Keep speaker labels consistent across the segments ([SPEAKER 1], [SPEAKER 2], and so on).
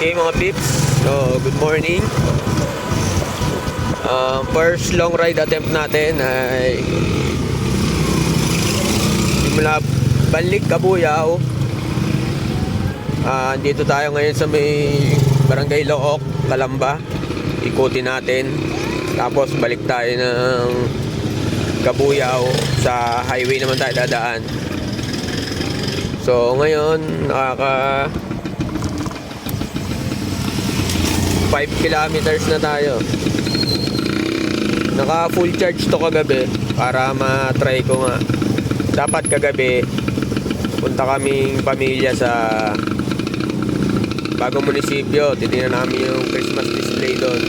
[SPEAKER 1] Okay mga pips, so good morning. First long ride attempt natin ay mula Banlik, Cabuyao. Dito tayo ngayon sa may Barangay Look, Calamba. Ikutin natin. Tapos balik tayo ng Cabuyao. Sa highway naman tayo dadaan. So ngayon nakaka 5 kilometers na tayo. Naka full charge to kagabi para ma-try ko nga. Dapat kagabi punta kaming pamilya sa bagong munisipyo. Titingnan namin yung Christmas display doon.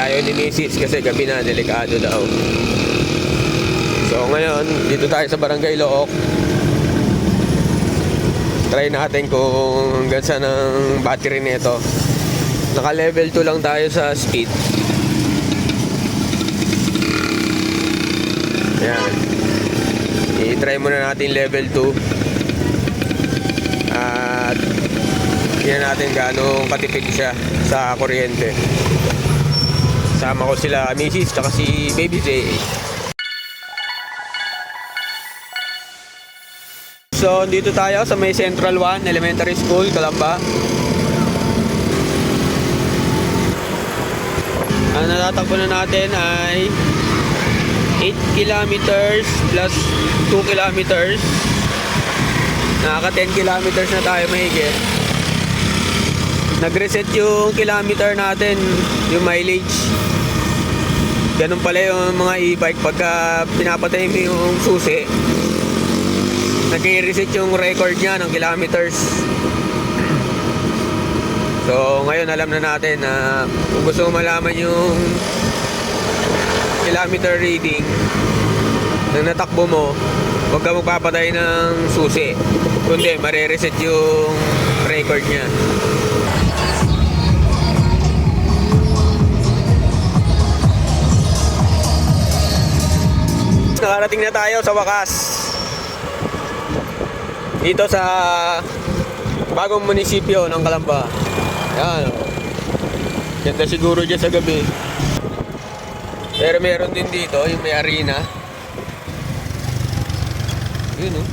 [SPEAKER 1] Ayaw ni Mrs. kasi gabi na, delikado daw. So ngayon dito tayo sa Barangay Look. Try natin kung hanggang saan ang battery nito. Naka level 2 lang tayo sa speed. Ayan. I-try muna natin level 2. At tingnan natin gaano katipid siya sa kuryente. Sama ko sila Mrs. tsaka si Baby J. So, dito tayo sa may Central 1 Elementary School, Calamba. Ang natatakbo na natin ay 8 kilometers plus 2 kilometers. Nakaka 10 kilometers na tayo mahigit. Nag-reset yung kilometer natin, yung mileage. Ganun pala yung mga e-bike pagka pinapatay mo yung susi. Nag-reset yung record niya ng kilometers. So ngayon alam na natin na kung gusto mo malaman yung kilometer reading ng natakbo mo, huwag ka magpapatay ng susi, kundi mare-reset yung record niya. Nakarating na tayo sa wakas dito sa bagong munisipyo ng Calamba. Yan. Ganda siguro dyan sa gabi. Pero meron din dito yung may arena. Yun,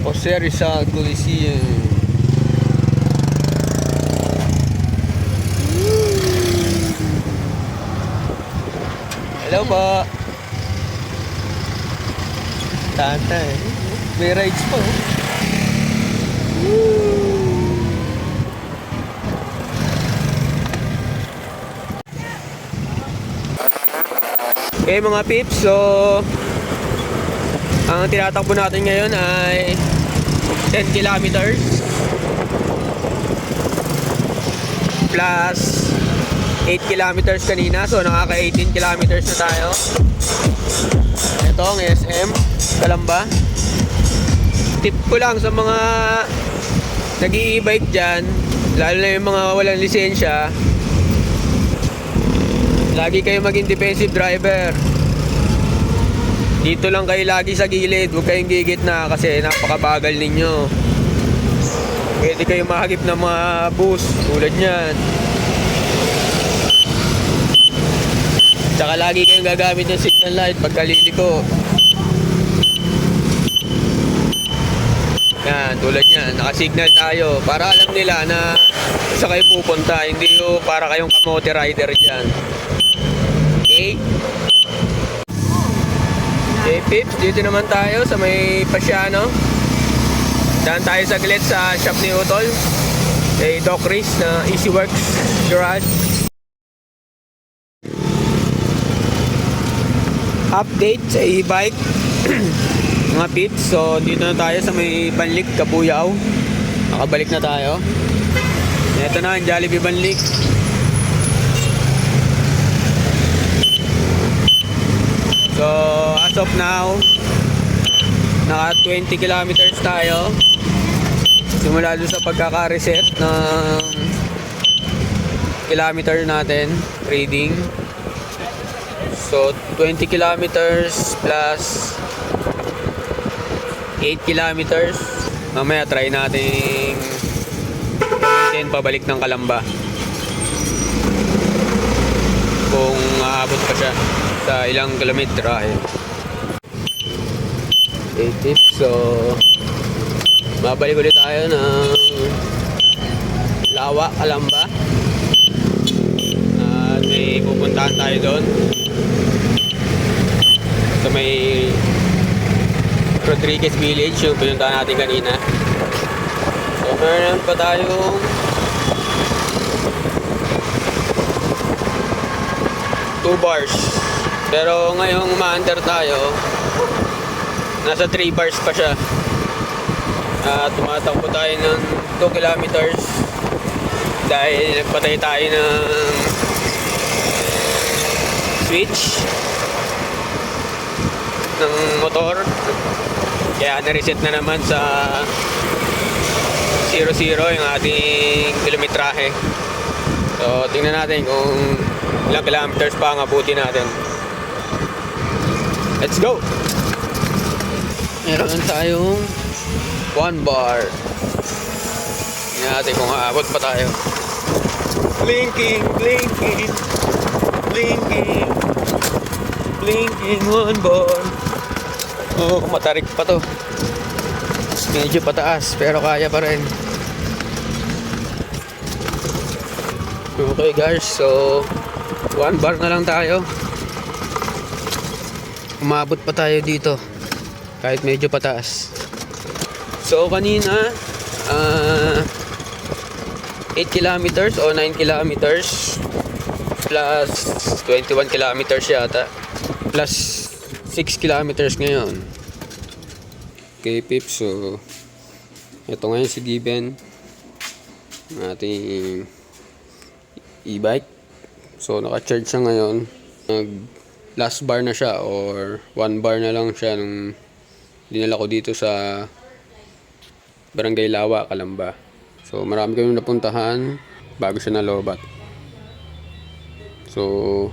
[SPEAKER 1] Jose Rizal Coliseum. Hello po. Tatay. May rides po. Okay mga pips, so ang tinatakbo natin ngayon ay 10 kilometers plus 8 kilometers kanina, so nakaka 18 kilometers na tayo. Ito ang SM Calamba. Tip ko lang sa mga nag-i-bike dyan, lalo na yung mga walang lisensya, lagi kayo maging defensive driver. Dito lang kayo lagi sa gilid, huwag kayong gigit na kasi napakabagal ninyo. Pwede kayo mahagip ng mga bus tulad nyan. Tsaka lagi kayong gagamit ng signal light pagka liliko. Yan, tulad yan, nakasignal tayo para alam nila na saan kayo pupunta, hindi yung para kayong kamote rider dyan. Okay? Okay pips, dito naman tayo sa may Pasiano. Daan tayo saglit sa shop ni Utol, kay Doc Chris na Easy Works Garage. Update sa e-bike. Mga pips, so dito na tayo sa may Banlik, Cabuyao. Nakabalik na tayo. Ito na ang Jollibee Banlik. So as of now, naka 20 kilometers tayo. Simula doon sa pagkaka-reset ng kilometer natin reading. So 20 kilometers plus 8 kilometers Mamaya try natin gamitin pabalik ng Calamba. Kung aabot pa siya sa ilang kilometrahe. Okay, tips. So, babalik ulit tayo ng Lawa, Calamba. At may pupuntahan tayo doon. So, may Rodriguez Village yung pinuntahan natin kanina. So, meron pa tayong 2 bars. Pero ngayong ma-under tayo, nasa 3 bars pa siya. At tumatakbo tayo ng 2 kilometers dahil nagpatay tayo ng switch ng motor. Kaya na-reset na naman sa 0-0 yung ating kilometrahe. So tingnan natin kung ilang kilometers pa ang abutin natin. Let's go! Meron tayong 1 bar. Tingnan natin kung aabot pa tayo. Blinking, blinking, blinking, blinking 1 bar. Oh, matarik pa to. Medyo pataas pero kaya pa rin. Okay guys, so 1 bar na lang tayo. Umabot pa tayo dito kahit medyo pataas. So kanina 8 kilometers o 9 kilometers plus 21 kilometers yata plus 6 kilometers ngayon. Okay pips, so ito ngayon si Given, ating e-bike. So naka-charge siya ngayon. Nag last bar na siya or 1 bar na lang siya nung dinala ko dito sa Barangay Lawa, Calamba. So marami kami napuntahan bago siya nalobat. So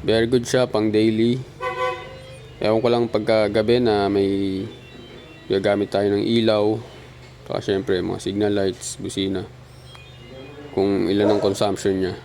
[SPEAKER 1] very good siya pang daily. Ewan ko lang pagkagabi na may gagamit tayo ng ilaw. Saka syempre mga signal lights, busina. Kung ilan ang consumption niya.